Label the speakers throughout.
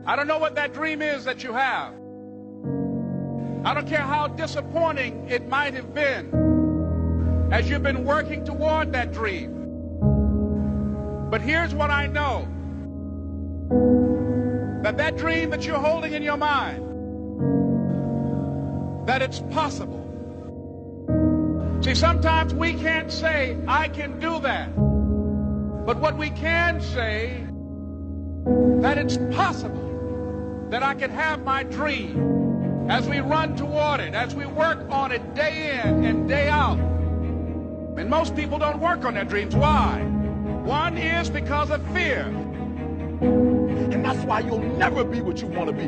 Speaker 1: I don't know what that dream is that you have. I don't care how disappointing it might have been as you've been working toward that dream. But here's what I know. That dream that you're holding in your mind, that it's possible. See, sometimes we can't say, I can do that. But what we can say, that it's possible that I can have my dream as we run toward it, as we work on it day in and day out. And most people don't work on their dreams. Why? One is because of fear.
Speaker 2: And that's why you'll never be what you want to be.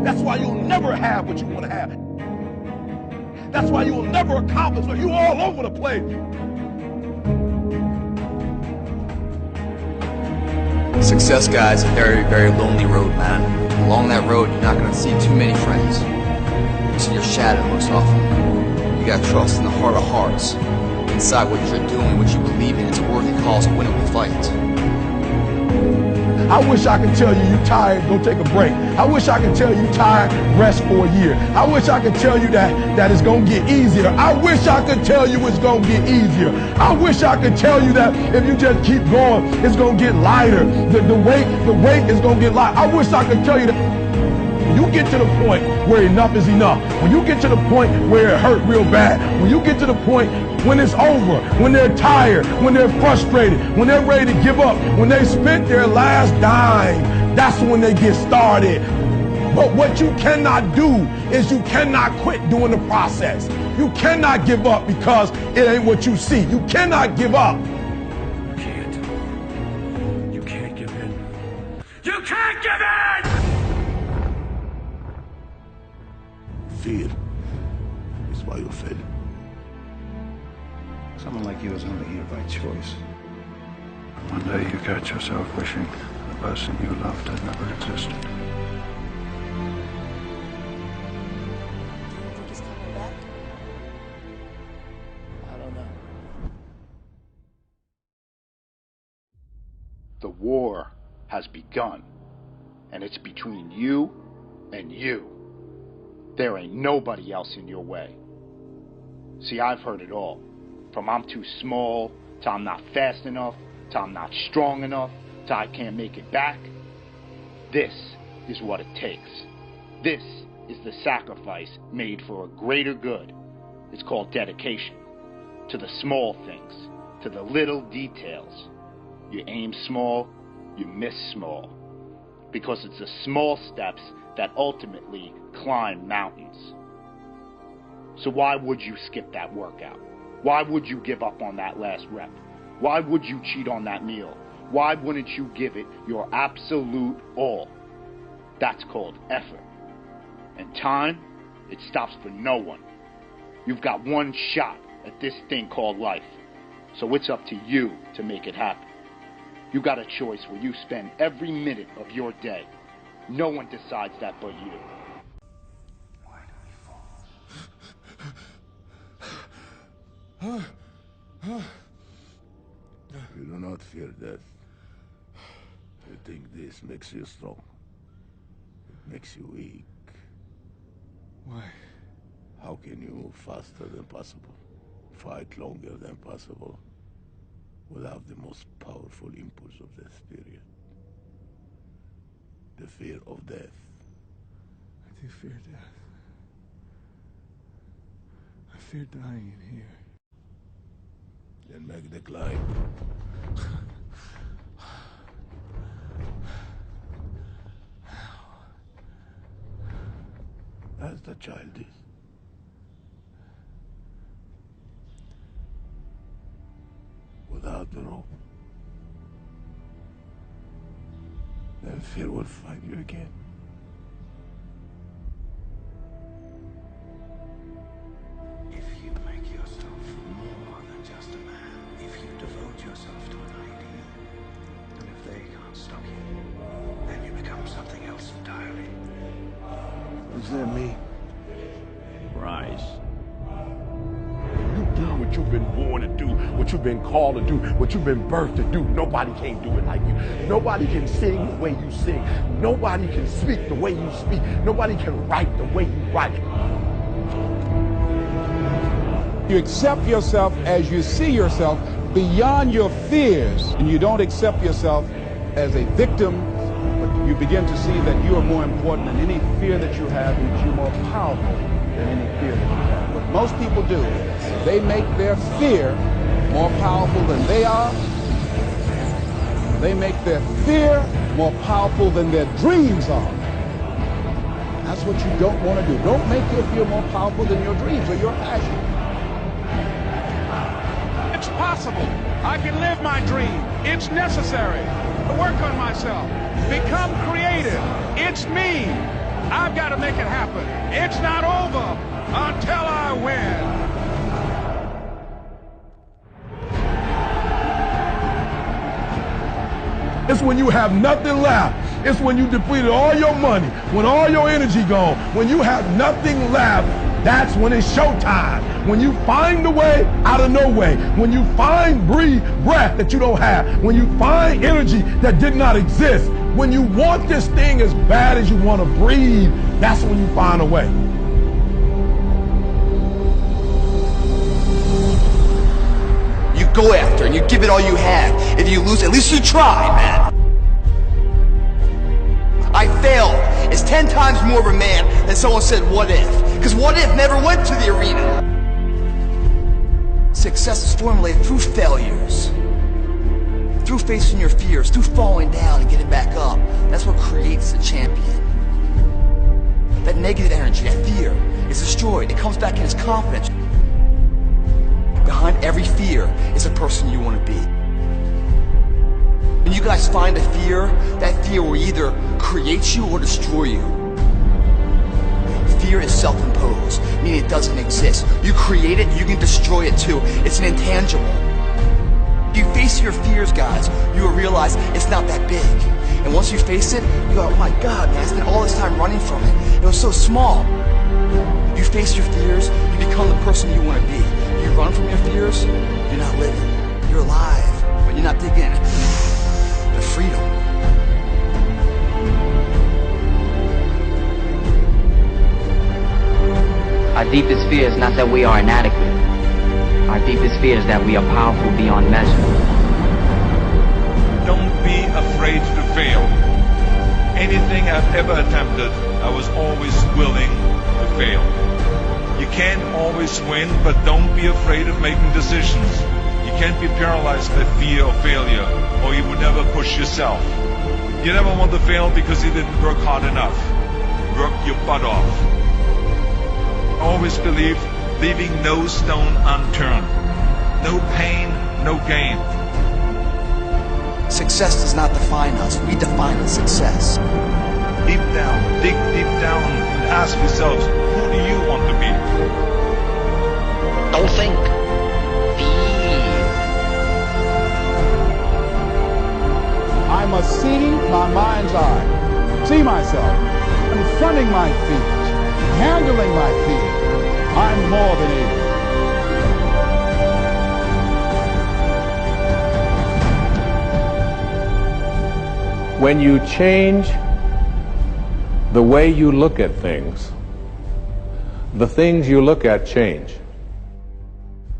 Speaker 2: That's why you'll never have what you want to have. That's why you'll never accomplish what you're all over the place.
Speaker 3: Success, guys, a very, very lonely road, man. Along that road, you're not going to see too many friends. You see your shadow most often. You got trust in the heart of hearts. Inside what you're doing, what you believe in, it's a worthy cause, a winnable fight.
Speaker 2: I wish I could tell you you're tired, go take a break. I wish I could tell you you're tired, rest for a year. I wish I could tell you that it's going to get easier. I wish I could tell you it's going to get easier. I wish I could tell you that if you just keep going, it's going to get lighter. The weight is going to get lighter. I wish I could tell you that. When you get to the point where enough is enough, when you get to the point where it hurt real bad, when you get to the point when it's over, when they're tired, when they're frustrated, when they're ready to give up, when they spent their last dime, that's when they get started. But what you cannot do is you cannot quit doing the process. You cannot give up because it ain't what you see. You cannot give up.
Speaker 4: You can't. You can't give in. You can't give in!
Speaker 2: Fear is why you fail.
Speaker 5: Someone like you is only here by choice.
Speaker 4: One day you catch yourself wishing the person you loved had never existed.
Speaker 6: Do you think he's coming back?
Speaker 5: I don't know.
Speaker 7: The war has begun, and it's between you and you. There ain't nobody else in your way. See, I've heard it all. From I'm too small, to I'm not fast enough, to I'm not strong enough, to I can't make it back. This is what it takes. This is the sacrifice made for a greater good. It's called dedication. To the small things, to the little details. You aim small, you miss small. Because it's the small steps that ultimately climb mountains. So why would you skip that workout? Why would you give up on that last rep? Why would you cheat on that meal? Why wouldn't you give it your absolute all? That's called effort. And time, it stops for no one. You've got one shot at this thing called life. So it's up to you to make it happen. You got a choice where you spend every minute of your day. No one decides that but you.
Speaker 4: Why do we fall?
Speaker 2: You do not fear death. You think this makes you strong. It makes you weak.
Speaker 4: Why?
Speaker 2: How can you move faster than possible, fight longer than possible, without the most powerful impulse of the spirit? The fear of death.
Speaker 4: I do fear death. I fear dying in here.
Speaker 2: Then make the climb. As the child is. Without the rope. Then fear will find you again.
Speaker 4: If you make yourself more than just a man, if you devote yourself to an idea, and if they can't stop you, then you become something else entirely.
Speaker 2: What does that mean?
Speaker 5: Rise.
Speaker 2: You do what you been born to do, what you've been called to do, what you've been birthed to do. Nobody can do it like you. Nobody can sing the way you sing. Nobody can speak the way you speak. Nobody can write the way you write.
Speaker 8: You accept yourself as you see yourself beyond your fears, and you don't accept yourself as a victim, but you begin to see that you are more important than any fear that you have, and that you're more powerful than any fear that you have. What most people do, they make their fear more powerful than they are. They make their fear more powerful than their dreams are. That's what you don't want to do. Don't make your fear more powerful than your dreams or your passion.
Speaker 1: It's possible. I can live my dream. It's necessary to work on myself. Become creative. It's me. I've got to make it happen. It's not over until I win.
Speaker 2: It's when you have nothing left. It's when you depleted all your money, when all your energy gone, when you have nothing left. That's when it's showtime. When you find the way out of no way. When you find breath that you don't have. When you find energy that did not exist. When you want this thing as bad as you want to breathe, that's when you find a way.
Speaker 3: You go after and you give it all you have. If you lose, at least you try, man. I failed. It's 10 times more of a man than someone said, what if? Because what if never went to the arena. Success is formulated through failures. Through facing your fears, through falling down and getting back up. That's what creates a champion. That negative energy, that fear, is destroyed. It comes back in as confidence. Behind every fear is a person you want to be. When you guys find a fear, that fear will either create you or destroy you. Fear is self-imposed, meaning it doesn't exist. You create it, you can destroy it too. It's an intangible. You face your fears, guys, you will realize it's not that big. And once you face it, you go, oh my God, man, I spent all this time running from it. It was so small. You face your fears, you become the person you want to be. You run from your fears, you're not living. You're alive, but you're not taking the freedom.
Speaker 9: Our deepest fear is not that we are inadequate. Our deepest fear is that we are powerful beyond measure.
Speaker 10: Don't be afraid to fail. Anything I've ever attempted, I was always willing to fail. You can't always win, but don't be afraid of making decisions. You can't be paralyzed by fear of failure, or you would never push yourself. You never want to fail because you didn't work hard enough. Work your butt off. Always believe, leaving no stone unturned. No pain, no gain.
Speaker 3: Success does not define us. We define the success.
Speaker 10: Deep down, dig deep down and ask yourselves, who do you want to be?
Speaker 9: Don't think. Be.
Speaker 8: I must see my mind's eye, see myself, confronting my fears, handling my fears. I'm more than able.
Speaker 11: When you change the way you look at things, the things you look at change.